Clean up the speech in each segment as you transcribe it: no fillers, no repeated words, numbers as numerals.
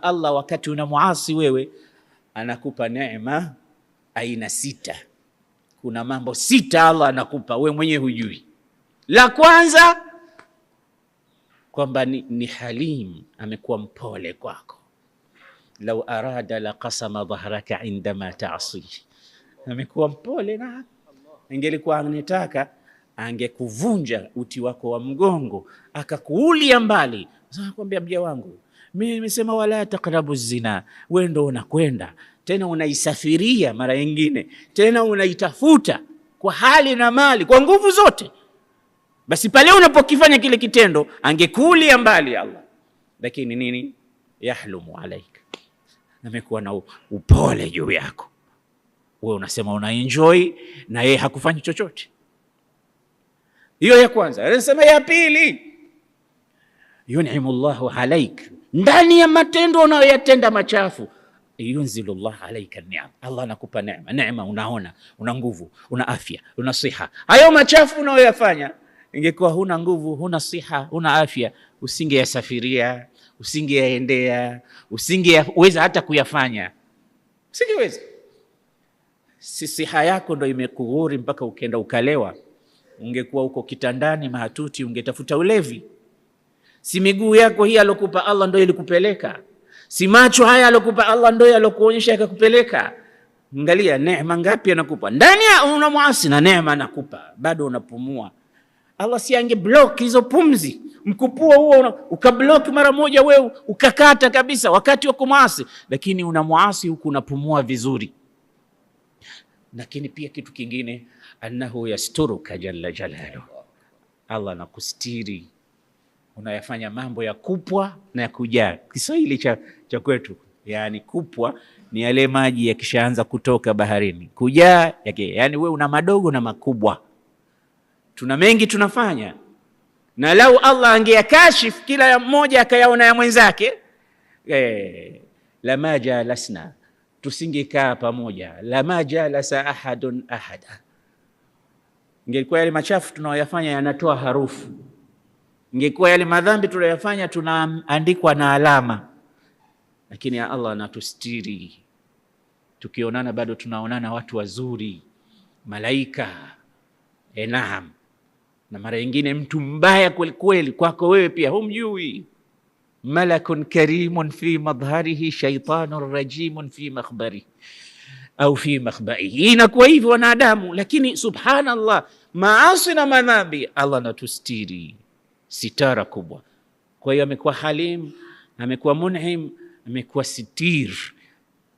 Allah wakati unamuasi wewe anakupa neema aina 6. Kuna mambo 6 Allah anakupa wewe mwenyewe hujui. La kwanza kwamba ni halim, amekuwa mpole kwako. Lau arada la qasama dhahraka indama ta'si, amekuwa mpole na ingelikuwa anataka angekuvunja uti wako wa mgongo akakuulia mbali. Sasa nakwambia mja wangu, mimi nimesema wala taqrabu zina, wewe ndo unakwenda tena unaisafiria mara nyingine tena unaitafuta kwa hali na mali kwa nguvu zote. Basi pale unapokifanya kile kitendo angekuulia mbali Allah, lakini nini? Yahlumu alaika, amekuwa na upole juu yako. Wewe unasema una enjoy na yeye hakufanyi chochote. Hiyo ya kwanza. Anasema ya pili, yun'imullahu alaik, ndani ya matendo unayoyatenda machafu, yunzilullahu alaika ni'am, Allah anakupa neema. Neema unaona, una nguvu, una afya, una siha. Hayo machafu unayoyafanya, ingekuwa huna nguvu, huna siha, huna afya, usingeyasafiria, usingeyaendea, usingeweza hata kuyafanya. Usingeweza. Siha yako ndo imekughuri mpaka ukenda ukalewa. Ungekuwa uko kitandani mahatuti, ungetafuta ulevi. Si miguu yako hii alokupa Allah ndo ilikupeleka. Si macho haya alokupa Allah ndo alokuonyesha yakakupeleka. Angalia neema ngapi anakupa. Ndani ya unamuasi na neema anakupa, bado unapumua. Allah si ange block hizo pumzi, mkupuo huo ukablock mara moja, wewe ukakata kabisa wakati wa kumuasi, lakini unamuasi huku unapumua vizuri. Lakini pia kitu kingine, annahu yasturuka jalla jalalu, Allah anakustiri. Unayafanya mambo ya kupwa na ya kujaa. Kiswahili cha kwetu, yani kupwa ni yale maji yakishaanza kutoka baharini, kujaa yake yani wewe una madogo na makubwa. Tuna mengi tunafanya, na lau Allah angeyakashif kila mmoja akayaona ya mwenzake, lama jalasna, tusingekaa pamoja. Lama jalasa ahadun ahada, ingekuwa yale machafu tunayoyafanya yanatoa harufu, ingekuwa yale madhambi tunayoyafanya tunaandikwa na alama. Lakini ya Allah anatustiri, tukionana bado tunaonana watu wazuri, malaika. Naam. Na mara nyingine mtu mbaya kweli kweli kwako wewe pia humjui. Malakun karimun fi madhharihi, shaytanun rajimun fi makhbarihi au fi makhbaihi. Inakuwa hivyo wanadamu, lakini subhanallah, maasi na madhambi Allah anatustiri, sitara kubwa. Kwa hiyo amekuwa halim, amekuwa mun'im, amekuwa sitir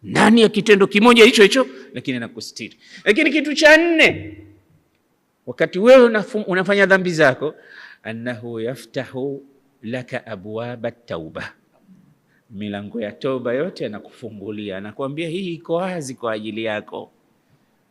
ndani ya kitendo kimoja hicho hicho, lakini anakustiri. Lakini kitu cha 4, wakati wewe unafanya dhambi zako, annahu yaftahu laka abwaba tauba, milango ya toba yote anakufungulia, anakuambia hii iko wazi kwa ajili yako.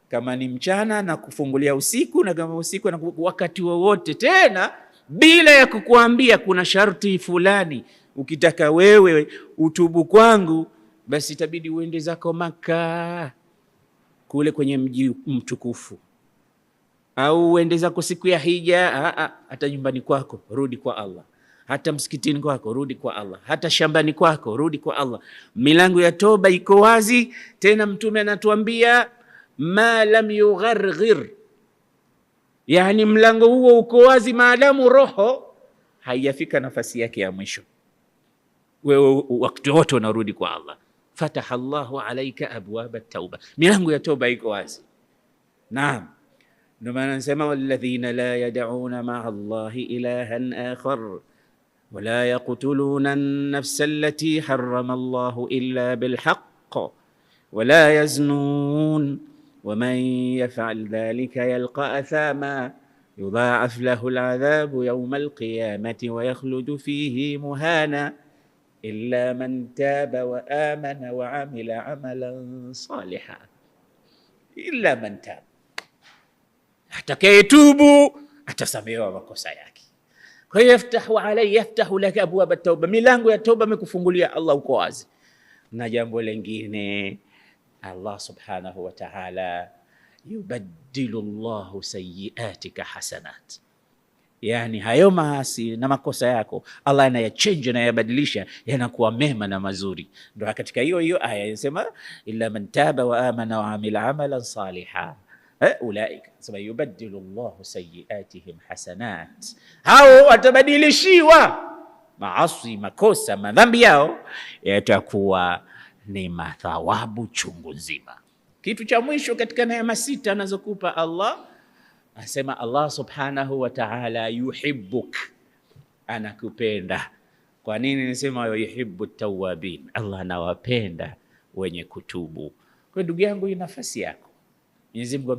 Kama ni mchana na kufungulia usiku, na kama usiku na wakati wowote, tena bila ya kukuambia kuna sharti fulani. Ukitaka wewe utubu kwangu, basi itabidi uende zako Maka kule kwenye mji mtukufu, au uende zako siku ya hija. Hata nyumbani kwako rudi kwa Allah, hata msikitini kwako rudi kwa Allah, hata shambani kwako rudi kwa Allah. Milango ya toba iko wazi. Tena Mtume anatuambia ma lam yugharghir, yani mlango huo uko wazi maadamu roho haijafika nafasi yake ya mwisho. Wewe wakati wote unarudi kwa Allah. Fataha Allahu alayka abwaba tauba, milango ya toba iko wazi. Naam. Ndio maana nasema walladhina la yad'una ma'a Allahi ilahan akhar wala yaqtuluna an-nafsa allati harrama Allahu illa bilhaqq wala yaznun waman yaf'al dhalika yalqa athama yudha'af lahu al-'adhabu yawma al-qiyamati wa yakhludu fihi muhana illa man taba wa amana wa 'amila 'amalan salihan. Illa man taba, atakayetubu atasamehewa makosa yake. Kwa hiyo yaftahu laka abwaba tauba, milango ya toba amekufungulia Allah, uko wazi. Na jambo lingine, Allah subhanahu wa ta'ala, yubaddilu Allahu sayyiatika hasanat, Yani hayo maasi na makosa yako Allah anayachange na yabadilisha, yanakuwa mema na mazuri. Ndio katika hiyo hiyo aya inasema illa man taba wa amana wa amila amalan saliha ulaika sema yubaddilu Allahu sayiatihim hasanat, hao watabadilishiwa maasi, makosa, madhambi yao yatakuwa ni mathawabu chungu nzima. Kitu cha mwisho katika neema sita anazokupa Allah, asema Allah subhanahu wa ta'ala yuhibbuk, anakupenda. Kwa nini nisema yuhibbu tawabin? Allah anawapenda wenye kutubu. Kwa ndugu yangu, hii nafasi yako Mwenyezi Mungu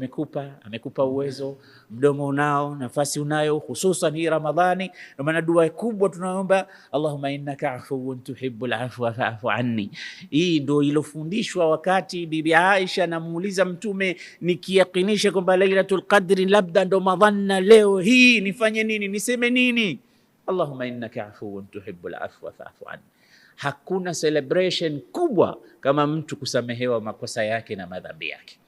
amekupa uwezo, mdomo unao, nafasi unayo, hususan hii Ramadhani. Ndio maana dua kubwa tunaomba Allahumma innaka afuwun tuhibbul afwa fa'fu anni. Hii ndio ilofundishwa wakati Bibi Aisha anamuuliza Mtume, nikiyakinisha kwamba Lailatul Qadri labda ndo madhanna leo hii, nifanye nini, niseme nini? Allahumma innaka afuwun tuhibbul afwa fa'fu anni. Hakuna celebration kubwa kama mtu kusamehewa makosa yake na madhambi yake.